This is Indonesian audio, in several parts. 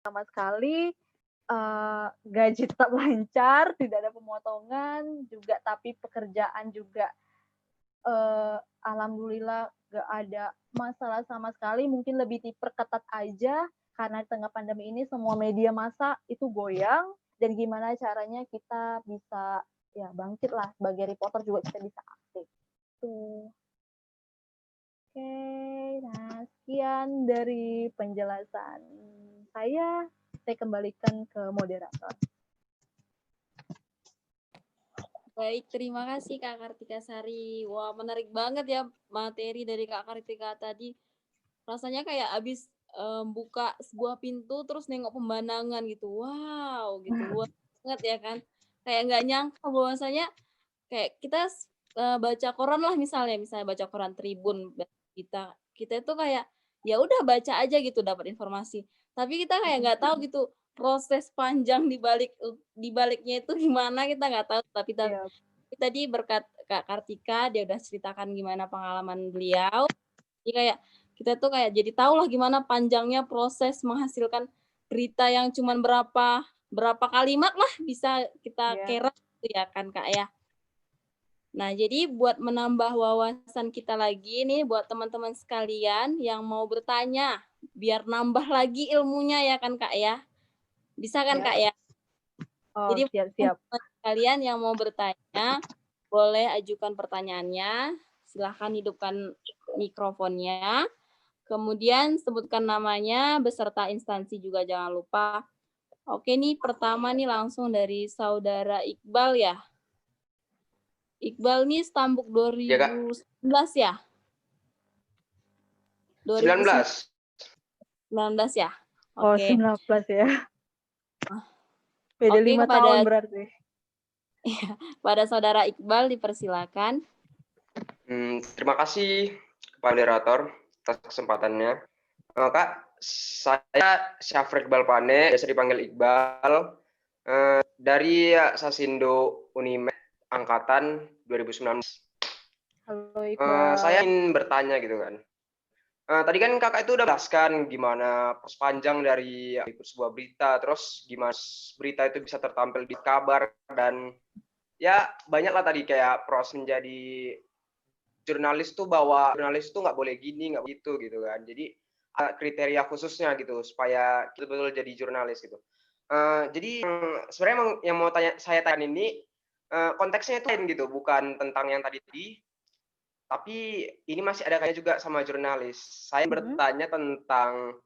sama sekali, gaji tetap lancar, tidak ada pemotongan juga, tapi pekerjaan juga, alhamdulillah nggak ada masalah sama sekali, mungkin lebih diperketat aja karena di tengah pandemi ini semua media massa itu goyang dan gimana caranya kita bisa ya bangkitlah sebagai reporter juga kita bisa aktif, tuh. Oke, nah sekian dari penjelasan saya kembalikan ke moderator. Baik, terima kasih Kak Kartika Sari. Wah, menarik banget ya materi dari Kak Kartika tadi. Rasanya kayak abis buka sebuah pintu terus nengok pemandangan gitu. Wow, gitu luas banget ya kan. Kayak nggak nyangka bahwasanya kayak kita baca koran lah misalnya baca koran Tribun kita itu kayak ya udah baca aja gitu dapat informasi. Tapi kita kayak nggak tahu gitu proses panjang di baliknya itu gimana kita nggak tahu. Tapi Iya. tadi berkat Kak Kartika dia udah ceritakan gimana pengalaman beliau. Jadi kayak kita tuh kayak jadi tahu lah gimana panjangnya proses menghasilkan berita yang cuman berapa kalimat lah bisa kita kira gitu ya kan Kak ya. Nah, jadi buat menambah wawasan kita lagi nih buat teman-teman sekalian yang mau bertanya biar nambah lagi ilmunya ya kan Kak ya. Bisa kan Kak ya? Oh, Jadi siap-siap. teman kalian yang mau bertanya boleh ajukan pertanyaannya. Silahkan hidupkan mikrofonnya. Kemudian sebutkan namanya beserta instansi juga jangan lupa. Oke nih pertama nih langsung dari saudara Iqbal ya. Iqbal nih Stambuk Ya, Kak. 2019 ya? 19. 2019 ya? Oh, Oke. 19 ya. Beda Oke, 5 tahun berarti. Pada saudara Iqbal dipersilakan. Terima kasih kepada moderator atas kesempatannya. Kak, saya Syafri Iqbal Pane, biasa dipanggil Iqbal, dari Sasindo Unimed angkatan 2019. Halo Iqbal. Saya ingin bertanya gitu kan. Tadi kan kakak itu udah jelaskan gimana sepanjang dari ikut sebuah berita, terus gimana berita itu bisa tertampil di kabar, dan ya banyak lah tadi kayak proses menjadi jurnalis tuh, bahwa jurnalis tuh nggak boleh gini, nggak begitu gitu kan. Jadi kriteria khususnya gitu supaya betul-betul jadi jurnalis gitu. Jadi sebenarnya yang mau saya tanya ini konteksnya itu lain gitu, bukan tentang yang tadi, tapi ini masih ada kaitannya juga sama jurnalis. Saya bertanya tentang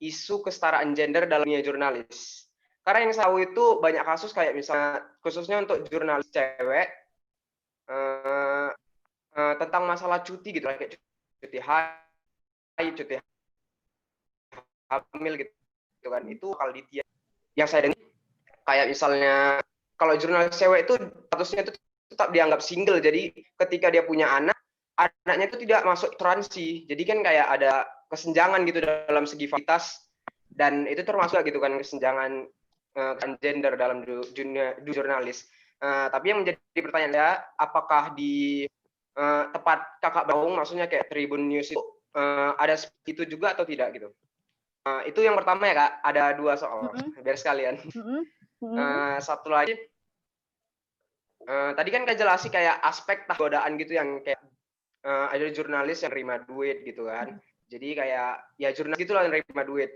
isu kesetaraan gender dalam dunia jurnalis. Karena yang saya tahu itu banyak kasus kayak misalnya khususnya untuk jurnalis cewek tentang masalah cuti gitu, kayak cuti haid, cuti hamil gitu kan. Itu kalau di yang saya dengar kayak misalnya kalau jurnalis cewek itu statusnya itu tetap dianggap single. Jadi ketika dia punya anak, anaknya itu tidak masuk asuransi. Jadi kan kayak ada kesenjangan gitu dalam segi fasilitas, dan itu termasuk gitu kan kesenjangan gender dalam dunia jurnalis. Tapi yang menjadi pertanyaan saya, apakah di tempat kakak bergabung, maksudnya kayak Tribun News itu ada seperti itu juga atau tidak gitu? Itu yang pertama ya Kak. Ada 2 soal biar sekalian. Satu lagi, tadi kan Kak jelasin kayak aspek godaan gitu yang kayak ada jurnalis yang terima duit gitu kan. Jadi kayak ya jurnalis gitulah yang terima duit.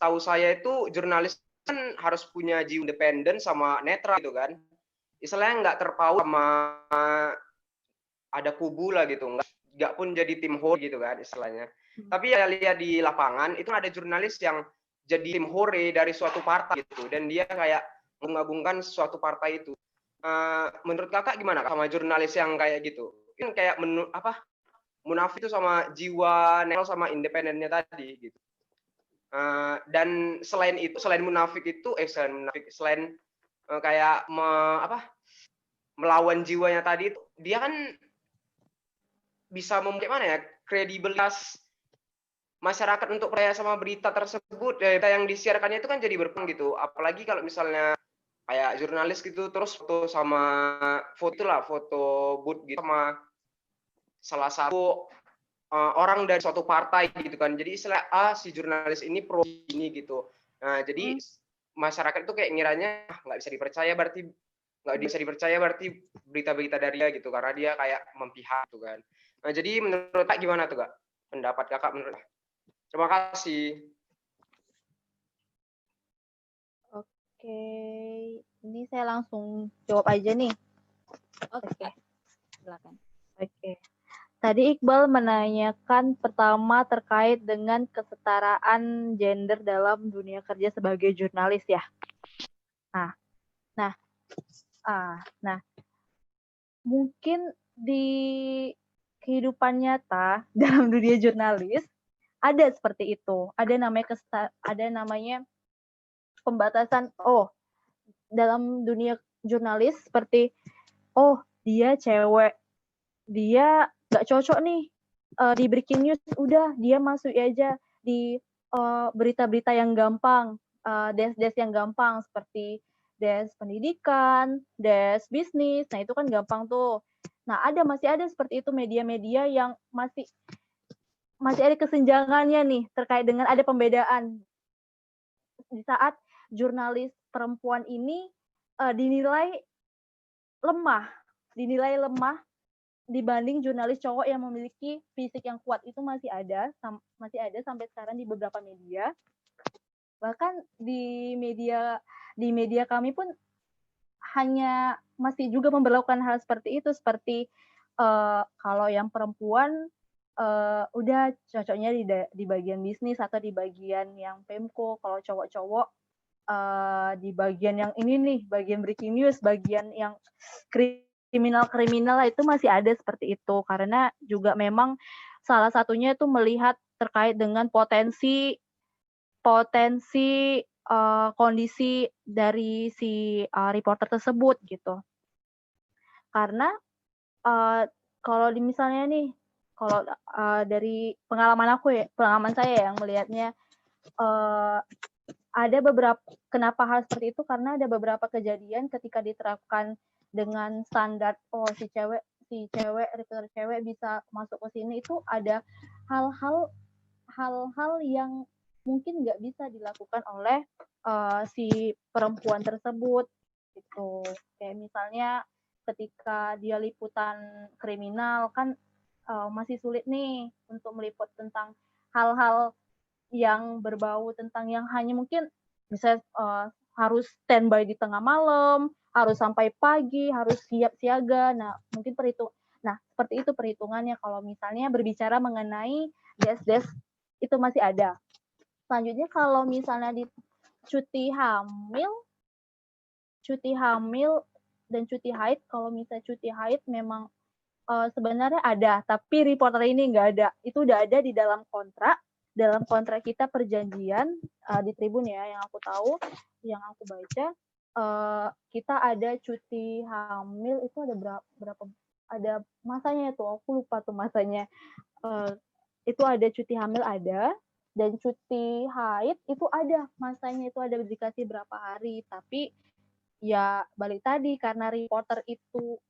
Tahu saya itu jurnalis kan harus punya jiwa independen sama netral gitu kan. Istilahnya nggak terpaut sama ada kubu lah gitu, nggak pun jadi tim hore gitu kan istilahnya. Tapi ya lihat di lapangan itu ada jurnalis yang jadi tim hore dari suatu partai gitu, dan dia kayak mengagungkan suatu partai itu. Menurut kakak gimana sama jurnalis yang kayak gitu? Kan kayak munafik itu sama jiwa netral sama independennya tadi gitu. Dan selain itu, selain kayak melawan jiwanya tadi, dia kan bisa memberikan kredibilitas masyarakat untuk percaya sama berita tersebut. Berita yang disiarkannya itu kan jadi berkurang gitu. Apalagi kalau misalnya kayak jurnalis gitu terus foto booth gitu sama salah satu orang dari suatu partai gitu kan. Jadi istilah si jurnalis ini pro ini gitu. Nah, jadi Hmm. masyarakat itu kayak ngiranya nggak bisa dipercaya berarti berita-berita dari dia gitu karena dia kayak memihak gitu kan. Nah, jadi menurut Kak gimana tuh Kak? Pendapat Kakak menurut Terima kasih. Oke, ini saya langsung jawab aja nih. Oke, Oke. Kak. Silakan. Oke. Tadi Iqbal menanyakan pertama terkait dengan kesetaraan gender dalam dunia kerja sebagai jurnalis ya. Nah, nah, nah, mungkin di kehidupan nyata dalam dunia jurnalis ada seperti itu. Ada namanya pembatasan. Oh, dalam dunia jurnalis seperti dia cewek, dia nggak cocok nih di breaking news, udah dia masuk aja di berita-berita yang gampang, desk-desk yang gampang seperti desk pendidikan, desk bisnis. Nah, itu kan gampang tuh. Nah, masih ada seperti itu media-media yang masih ada kesenjangannya nih terkait dengan ada pembedaan di saat jurnalis perempuan ini dinilai lemah dibanding jurnalis cowok yang memiliki fisik yang kuat. Itu masih ada sampai sekarang di beberapa media. Bahkan di media kami pun hanya masih juga memperlakukan hal seperti itu, seperti kalau yang perempuan udah cocoknya di bagian bisnis atau di bagian yang Pemko. Kalau cowok-cowok di bagian yang ini nih, bagian breaking news, bagian yang kriminal itu masih ada seperti itu, karena juga memang salah satunya itu melihat terkait dengan potensi kondisi dari si reporter tersebut gitu. Karena kalau misalnya nih, kalau dari pengalaman saya yang melihatnya, ada beberapa kenapa hal seperti itu, karena ada beberapa kejadian ketika diterapkan dengan standar si cewek reporter cewek bisa masuk ke sini, itu ada hal-hal yang mungkin nggak bisa dilakukan oleh si perempuan tersebut gitu. Kayak misalnya ketika dia liputan kriminal kan masih sulit nih untuk meliput tentang hal-hal yang berbau tentang yang hanya mungkin bisa harus standby di tengah malam, harus sampai pagi, harus siap siaga. Nah, seperti itu perhitungannya kalau misalnya berbicara mengenai desk-desk itu masih ada. Selanjutnya kalau misalnya di cuti dan cuti haid, kalau misalnya cuti haid memang sebenarnya ada, tapi reporter ini nggak ada. Itu udah ada di dalam kontrak kita perjanjian di Tribun ya, yang aku tahu, yang aku baca, kita ada cuti hamil itu ada berapa ada masanya itu, aku lupa tuh masanya. Itu ada cuti hamil ada, dan cuti haid itu ada masanya, itu ada dikasih berapa hari, tapi ya balik tadi karena reporter itu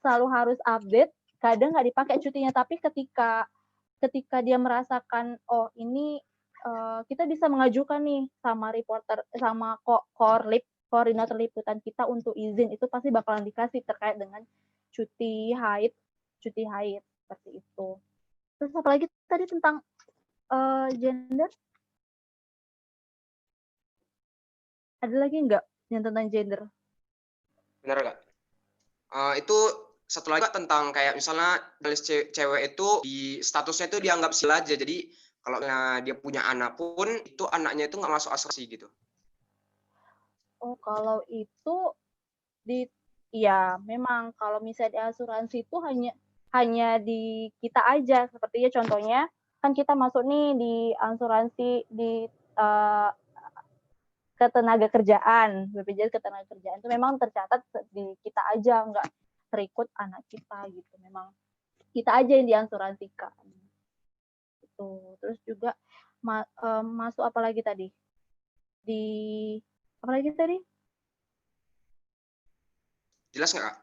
selalu harus update, kadang nggak dipakai cutinya, tapi ketika dia merasakan ini kita bisa mengajukan nih sama reporter sama koordinator liputan kita untuk izin, itu pasti bakalan dikasih terkait dengan cuti haid seperti itu. Terus apalagi tadi tentang gender, ada lagi nggak yang tentang gender? Benar Kak? Itu satu lagi tentang kayak misalnya jurnalis cewek itu di statusnya itu dianggap sila aja. Jadi kalau dia punya anak pun itu anaknya itu nggak masuk asuransi gitu. Kalau itu ya memang kalau misalnya di asuransi itu hanya di kita aja, sepertinya contohnya kan kita masuk nih di asuransi di ketenaga kerjaan, BPJS ketenaga kerjaan itu memang tercatat di kita aja, nggak terikut anak kita gitu. Memang kita aja yang diasuransikan. Gitu. Terus juga masuk apa lagi tadi? Apa lagi tadi? Jelas nggak Kak?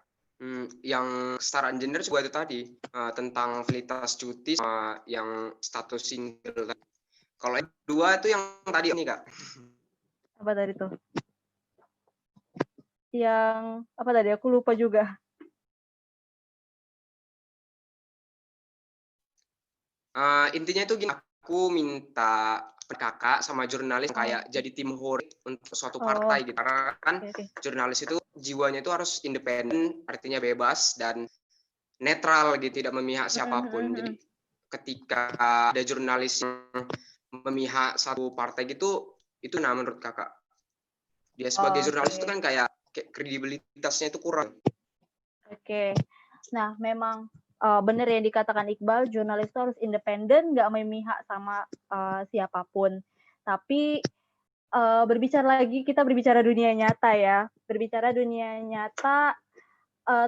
Yang kesetaraan gender juga itu tadi tentang fasilitas cuti sama yang status single. Kalau yang kedua itu yang tadi nih Kak. Apa tadi tuh? Yang apa tadi? Aku lupa juga. Intinya itu gini, aku minta kakak sama jurnalis kayak jadi tim hore untuk suatu partai gitu. Karena kan jurnalis itu jiwanya itu harus independen, artinya bebas dan netral gitu, tidak memihak siapapun. Jadi ketika ada jurnalis yang memihak satu partai gitu, itu menurut kakak. Dia sebagai jurnalis itu kan kayak kredibilitasnya itu kurang. Oke. Nah, memang benar yang dikatakan Iqbal, jurnalis itu harus independen, nggak memihak sama siapapun. Tapi kita berbicara dunia nyata ya. Berbicara dunia nyata,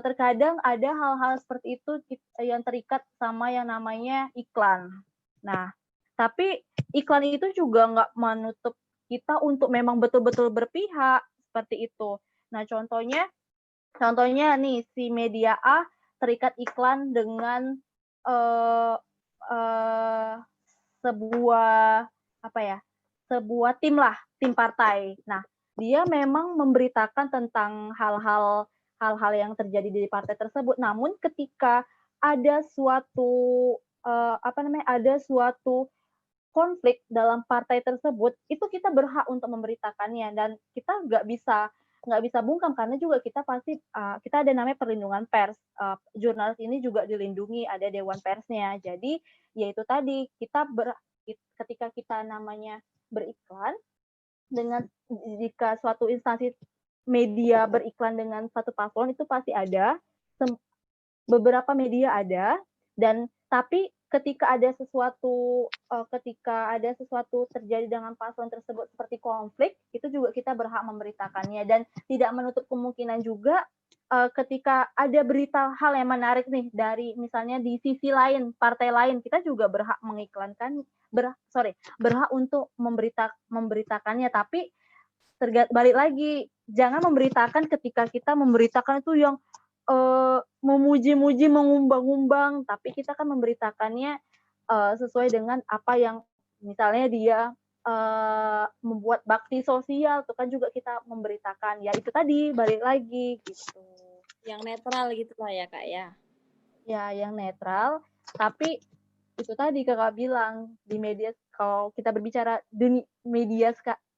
terkadang ada hal-hal seperti itu yang terikat sama yang namanya iklan. Nah, tapi iklan itu juga nggak menutup kita untuk memang betul-betul berpihak seperti itu. Nah, contohnya nih, si media A terikat iklan dengan sebuah tim partai. Nah, dia memang memberitakan tentang hal-hal yang terjadi di partai tersebut. Namun ketika ada suatu konflik dalam partai tersebut, itu kita berhak untuk memberitakannya dan kita nggak bisa bungkam karena juga kita pasti kita ada namanya perlindungan pers. Jurnalis ini juga dilindungi, ada dewan persnya. Jadi yaitu tadi ketika kita namanya beriklan dengan jika suatu instansi media beriklan dengan satu paslon itu pasti ada, beberapa media ada, dan tapi ketika ada sesuatu terjadi dengan paslon tersebut seperti konflik, itu juga kita berhak memberitakannya dan tidak menutup kemungkinan juga ketika ada berita hal yang menarik nih dari misalnya di sisi lain, partai lain, kita juga berhak mengiklankan, berhak untuk memberitakannya, tapi balik lagi, jangan memberitakan ketika kita memberitakan itu yang memuji-muji, mengumbang-umbang, tapi kita kan memberitakannya sesuai dengan apa yang misalnya dia membuat bakti sosial, itu kan juga kita memberitakan. Ya itu tadi, balik lagi gitu. Yang netral gitu lah ya Kak ya. Ya, yang netral, tapi itu tadi Kakak bilang, di media, kalau kita berbicara di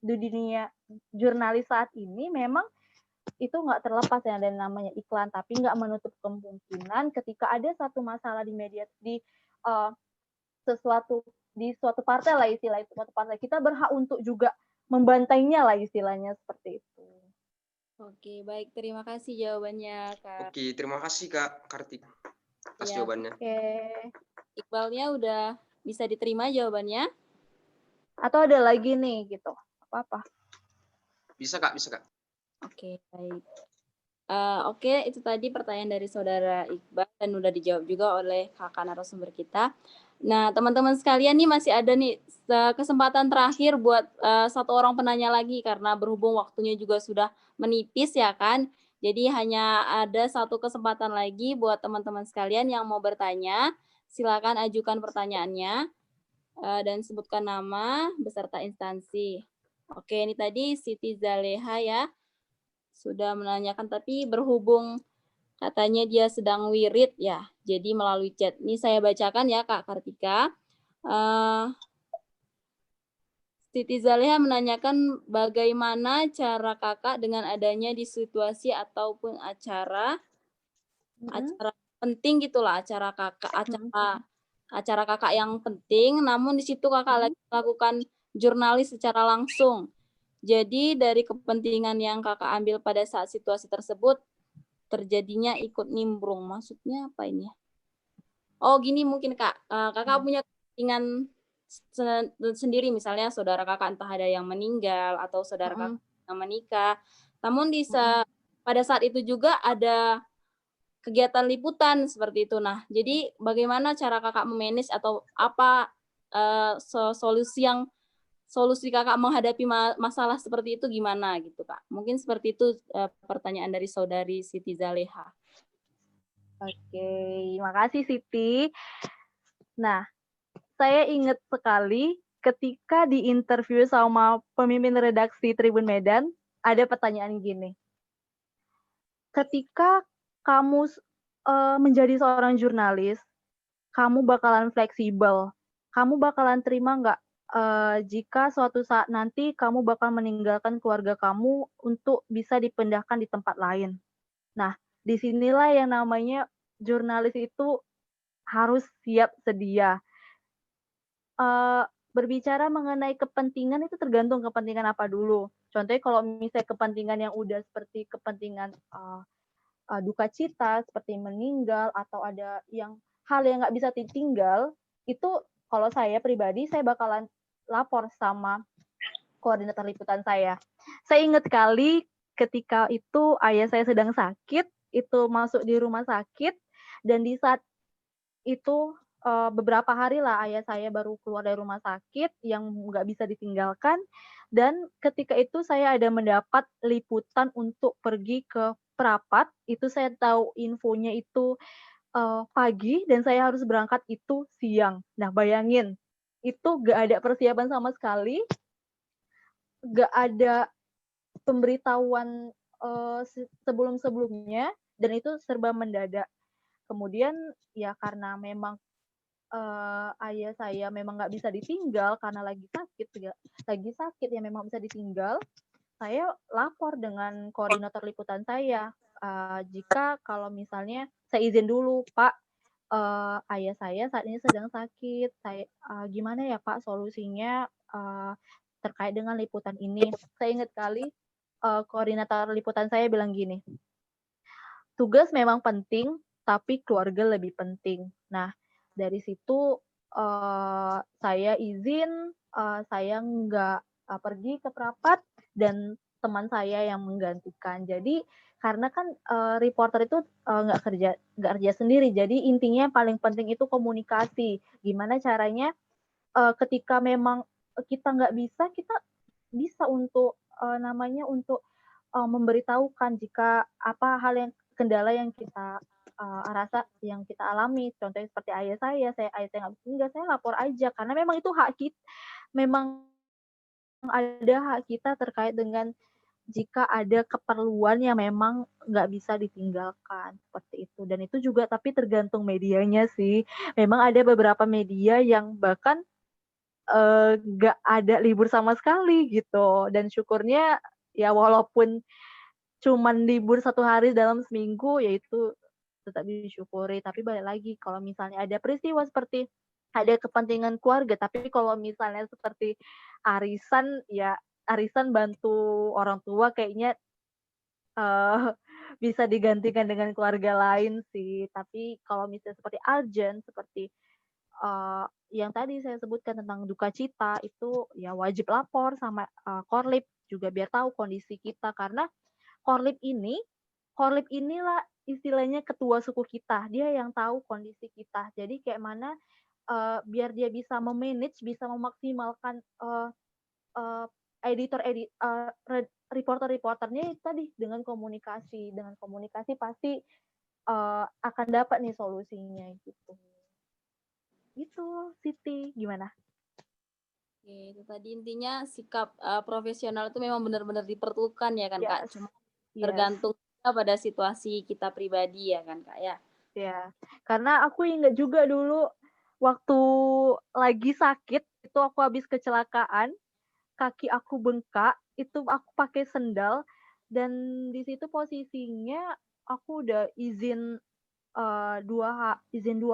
dunia jurnalis saat ini, memang itu nggak terlepas yang ada namanya iklan, tapi nggak menutup kemungkinan ketika ada satu masalah di media di suatu partai lah istilahnya, suatu partai, kita berhak untuk juga membantainya lah istilahnya seperti itu. Oke, baik, terima kasih jawabannya Kak. Oke, terima kasih Kak Kartika atas jawabannya. Oke. Iqbalnya udah bisa diterima jawabannya? Atau ada lagi nih gitu, apa-apa? Bisa Kak. Oke, baik. Oke, itu tadi pertanyaan dari Saudara Iqbal dan udah dijawab juga oleh kakak narasumber kita. Nah, teman-teman sekalian nih masih ada nih kesempatan terakhir buat satu orang penanya lagi karena berhubung waktunya juga sudah menipis ya kan. Jadi hanya ada satu kesempatan lagi buat teman-teman sekalian yang mau bertanya. Silakan ajukan pertanyaannya dan sebutkan nama beserta instansi. Oke, ini tadi Siti Zaleha ya. Sudah menanyakan, tapi berhubung katanya dia sedang wirid ya, jadi melalui chat. Ini saya bacakan ya Kak Kartika. Siti Zaleha menanyakan bagaimana cara kakak dengan adanya di situasi ataupun acara penting gitulah, acara kakak yang penting, namun di situ kakak lagi melakukan jurnalis secara langsung. Jadi dari kepentingan yang kakak ambil pada saat situasi tersebut, terjadinya ikut nimbrung. Maksudnya apa ini? Oh gini mungkin Kak, kakak punya kepentingan sendiri, misalnya saudara kakak entah ada yang meninggal atau saudara kakak yang menikah. Namun pada saat itu juga ada kegiatan liputan seperti itu. Nah, jadi bagaimana cara kakak memanage atau apa solusi kakak menghadapi masalah seperti itu gimana gitu Kak? Mungkin seperti itu pertanyaan dari saudari Siti Zaleha. Oke, makasih Siti. Nah, saya ingat sekali ketika di interview sama pemimpin redaksi Tribun Medan, ada pertanyaan gini. Ketika kamu menjadi seorang jurnalis, kamu bakalan fleksibel. Kamu bakalan terima nggak jika suatu saat nanti kamu bakal meninggalkan keluarga kamu untuk bisa dipindahkan di tempat lain. Nah, disinilah yang namanya jurnalis itu harus siap sedia. Berbicara mengenai kepentingan itu tergantung kepentingan apa dulu. Contohnya kalau misalnya kepentingan yang udah seperti kepentingan duka cita, seperti meninggal atau ada hal yang nggak bisa ditinggal, itu kalau saya pribadi saya bakalan lapor sama koordinator liputan saya. Saya ingat kali ketika itu ayah saya sedang sakit, itu masuk di rumah sakit, dan di saat itu beberapa hari lah ayah saya baru keluar dari rumah sakit yang nggak bisa ditinggalkan, dan ketika itu saya ada mendapat liputan untuk pergi ke Prapat, itu saya tahu infonya itu pagi dan saya harus berangkat itu siang. Nah bayangin, itu nggak ada persiapan sama sekali, nggak ada pemberitahuan sebelum-sebelumnya, dan itu serba mendadak. Kemudian ya karena memang ayah saya memang nggak bisa ditinggal karena lagi sakit ya memang bisa ditinggal, saya lapor dengan koordinator liputan saya. Jika kalau misalnya saya izin dulu, Pak, ayah saya saat ini sedang sakit, gimana ya Pak solusinya terkait dengan liputan ini. Saya ingat kali koordinator liputan saya bilang gini, tugas memang penting, tapi keluarga lebih penting. Nah, dari situ saya izin, saya nggak pergi ke Prapat, dan teman saya yang menggantikan. Jadi karena kan reporter itu nggak kerja sendiri. Jadi intinya yang paling penting itu komunikasi. Gimana caranya ketika memang kita nggak bisa, kita bisa untuk untuk memberitahukan jika apa hal yang kendala yang kita rasa yang kita alami. Contohnya seperti ayah saya nggak bisa tinggal, saya lapor aja karena memang itu hak kita, memang ada hak kita terkait dengan jika ada keperluan yang memang nggak bisa ditinggalkan, seperti itu. Dan itu juga tapi tergantung medianya sih. Memang ada beberapa media yang bahkan nggak ada libur sama sekali gitu. Dan syukurnya ya walaupun cuman libur 1 hari dalam seminggu, yaitu tetap disyukuri. Tapi balik lagi, kalau misalnya ada peristiwa seperti ada kepentingan keluarga, tapi kalau misalnya seperti arisan, ya arisan bantu orang tua kayaknya bisa digantikan dengan keluarga lain sih. Tapi kalau misalnya seperti urgent, seperti yang tadi saya sebutkan tentang duka cita, itu ya wajib lapor sama Korlip juga biar tahu kondisi kita, karena Korlip inilah istilahnya ketua suku kita, dia yang tahu kondisi kita. Jadi kayak mana biar dia bisa memanage, bisa memaksimalkan uh, reporter-reporternya itu tadi dengan komunikasi pasti akan dapat nih solusinya gitu. Gitu, Siti, gimana? Oke, itu tadi intinya sikap profesional itu memang benar-benar diperlukan ya kan Kak. Yes. Cuma Yes. tergantung pada situasi kita pribadi ya kan Kak ya. Ya, karena aku ingat juga dulu waktu lagi sakit itu aku habis kecelakaan, kaki aku bengkak, itu aku pakai sendal, dan di situ posisinya aku udah izin 2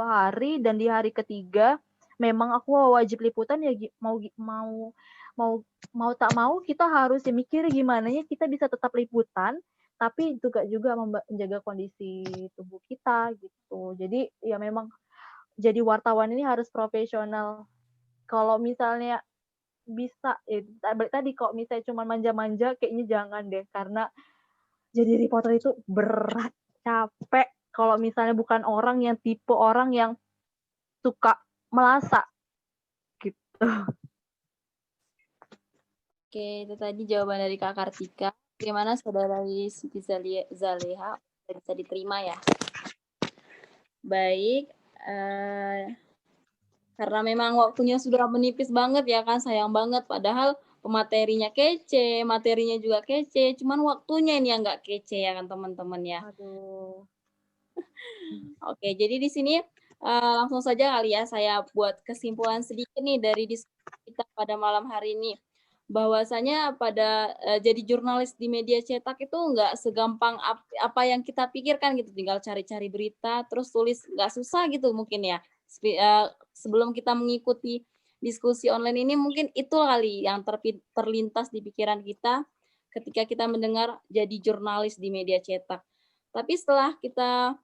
hari, dan di hari ketiga memang aku wajib liputan ya, mau mau mau tak mau kita harus mikir gimana ya kita bisa tetap liputan tapi juga menjaga kondisi tubuh kita gitu. Jadi ya memang jadi wartawan ini harus profesional. Kalau misalnya bisa tadi kalau misalnya cuma manja-manja kayaknya jangan deh, karena jadi reporter itu berat, capek kalau misalnya bukan orang yang tipe orang yang suka melasa gitu. Oke, itu tadi jawaban dari Kak Kartika. Bagaimana saudara Siti Zaleha bisa diterima ya? Baik, karena memang waktunya sudah menipis banget ya kan, sayang banget. Padahal pematerinya kece, materinya juga kece, cuman waktunya ini yang nggak kece ya kan teman-teman ya. Aduh. Oke, jadi di sini langsung saja kali ya saya buat kesimpulan sedikit nih dari diskusi kita pada malam hari ini. Bahwasanya pada jadi jurnalis di media cetak itu nggak segampang apa yang kita pikirkan gitu, tinggal cari-cari berita terus tulis, nggak susah gitu mungkin ya. Sebelum kita mengikuti diskusi online ini mungkin itu kali yang terlintas di pikiran kita ketika kita mendengar jadi jurnalis di media cetak. Tapi setelah kita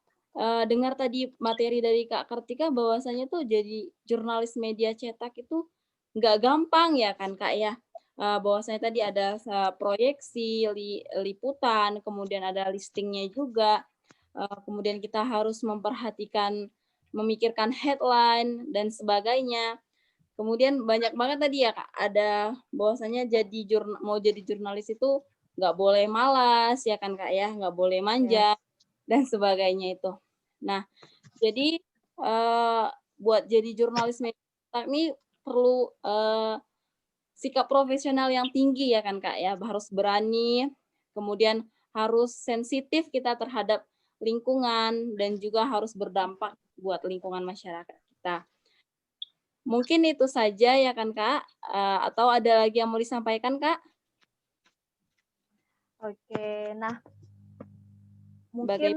dengar tadi materi dari Kak Kartika bahwasanya tuh jadi jurnalis media cetak itu nggak gampang ya kan Kak ya. Bahwasanya tadi ada proyeksi, liputan, kemudian ada listingnya juga, kemudian kita harus memikirkan headline dan sebagainya. Kemudian banyak banget tadi ya Kak, ada bahwasanya mau jadi jurnalis itu nggak boleh malas ya kan Kak ya, nggak boleh manja dan sebagainya itu. Nah, jadi buat jadi jurnalis media cetak ini perlu sikap profesional yang tinggi ya kan Kak ya, harus berani, kemudian harus sensitif kita terhadap lingkungan dan juga harus berdampak buat lingkungan masyarakat kita. Mungkin itu saja ya kan Kak, atau ada lagi yang mau disampaikan Kak? Oke, nah Sebagai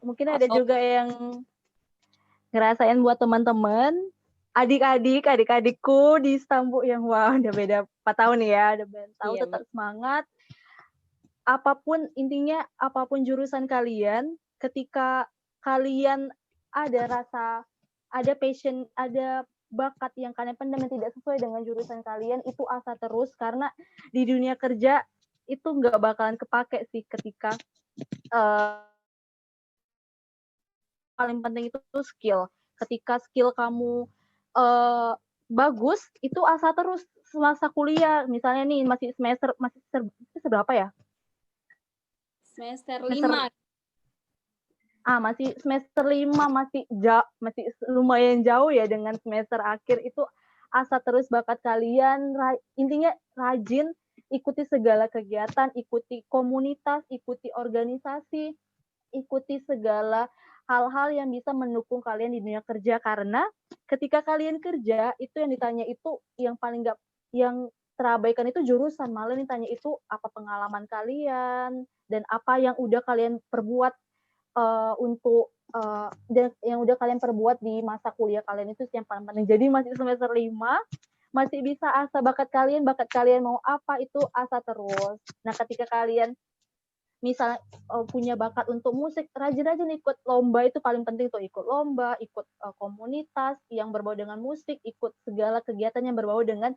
mungkin ada juga yang ngerasain buat teman-teman, adik-adikku di Istanbul yang wah udah beda 4 tahun ya, udah beda tahu Iya, tetap semangat. Intinya apapun jurusan kalian, ketika kalian ada passion, ada bakat yang kalian pendam yang tidak sesuai dengan jurusan kalian, itu asa terus karena di dunia kerja itu nggak bakalan kepake sih ketika paling penting itu skill. Ketika skill kamu bagus, itu asa terus semasa kuliah. Misalnya nih masih berapa ya? semester 5. Masih semester 5, masih lumayan jauh ya dengan semester akhir. Itu asa terus bakat kalian, intinya rajin, ikuti segala kegiatan, ikuti komunitas, ikuti organisasi, ikuti segala hal-hal yang bisa mendukung kalian di dunia kerja, karena ketika kalian kerja itu yang ditanya itu yang paling nggak, yang terabaikan itu jurusan, malah ditanya itu apa pengalaman kalian dan apa yang udah kalian perbuat yang udah kalian perbuat di masa kuliah kalian, itu yang paling penting. Jadi masih semester 5, masih bisa asa bakat kalian mau apa itu asa terus. Nah, ketika kalian misalnya punya bakat untuk musik, rajin-rajin ikut lomba, itu paling penting tuh, ikut lomba, ikut komunitas yang berbau dengan musik, ikut segala kegiatan yang berbau dengan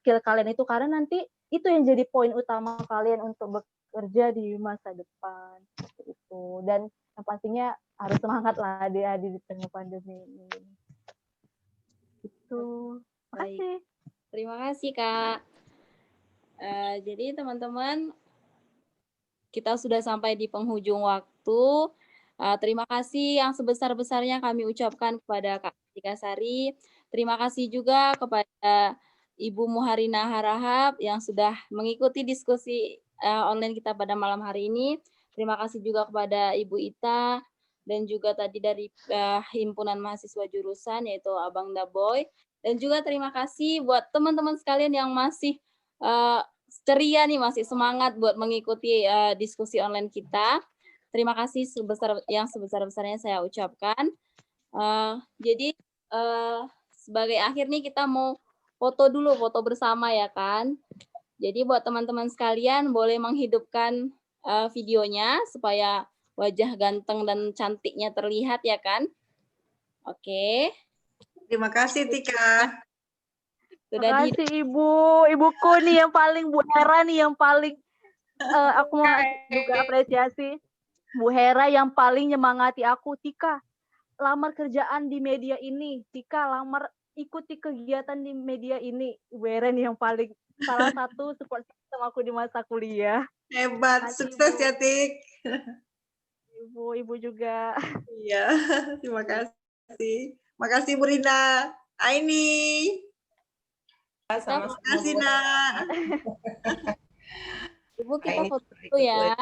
skill kalian itu, karena nanti itu yang jadi poin utama kalian untuk bekerja di masa depan itu. Dan yang pastinya harus semangat lah adik-adik di tengah pandemi ini. Itu. Makasih. Terima kasih Kak. Jadi teman-teman, kita sudah sampai di penghujung waktu. Terima kasih yang sebesar-besarnya kami ucapkan kepada Kak Kartika Sari. Terima kasih juga kepada Ibu Muharina Harahap yang sudah mengikuti diskusi online kita pada malam hari ini. Terima kasih juga kepada Ibu Ita dan juga tadi dari Himpunan Mahasiswa Jurusan yaitu Abang Daboy. Dan juga terima kasih buat teman-teman sekalian yang masih ceria nih, masih semangat buat mengikuti diskusi online kita. Terima kasih yang sebesar-besarnya saya ucapkan. Jadi sebagai akhir nih kita mau foto bersama ya kan. Jadi buat teman-teman sekalian boleh menghidupkan videonya supaya wajah ganteng dan cantiknya terlihat ya kan. Oke. Terima kasih Tika. Terima kasih ibuku nih yang paling, Bu Hera nih yang paling aku mau juga apresiasi Bu Hera yang paling nyemangati aku. Tika, lamar kerjaan di media ini. Tika, ikuti kegiatan di media ini. Bu Hera nih yang paling salah satu support system aku di masa kuliah. Hebat, sukses ya Tik. Ibu juga. Iya, terima kasih. Makasih Bu Rina. Aini. Terima kasih, Nak. Ibu kita ini foto dulu ya.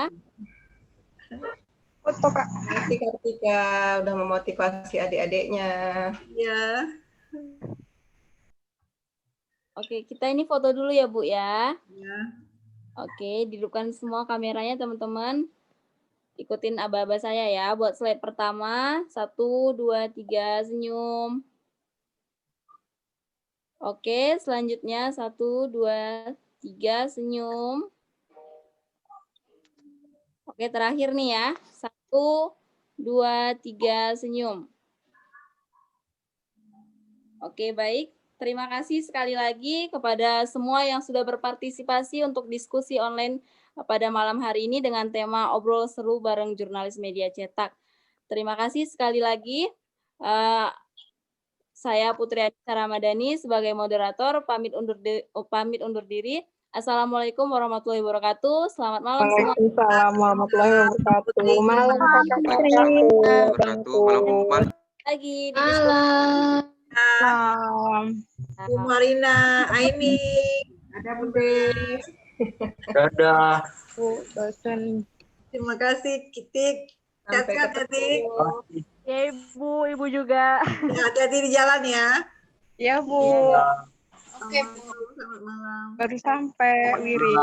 foto Kak. Terima kasih Kartika udah memotivasi adik-adiknya. Iya. Oke, kita ini foto dulu ya Bu ya. Iya. Oke, hidupkan semua kameranya teman-teman. Ikutin aba-aba saya ya. Buat slide pertama, 1, 2, 3, senyum. Oke, selanjutnya 1, 2, 3, senyum. Oke, terakhir nih ya. 1, 2, 3, senyum. Oke, baik. Terima kasih sekali lagi kepada semua yang sudah berpartisipasi untuk diskusi online pada malam hari ini dengan tema obrol seru bareng jurnalis media cetak. Terima kasih sekali lagi. Saya Putri Anissa Ramadhani sebagai moderator pamit undur diri. Assalamualaikum warahmatullahi wabarakatuh. Selamat malam semua. Waalaikumsalam warahmatullahi wabarakatuh. Malam Kakak Putri. Malam Lagi di Malam. Bu Marina, Aini. Ada Bunda. Dadah. Bu dosen. Terima kasih, Kitik. Sampai Sehat-sehat ya, Tik. Ya Ibu juga. Ya, hati-hati di jalan ya. Ya Bu. Oke, Bu. Selamat malam. Baru sampai Wiri.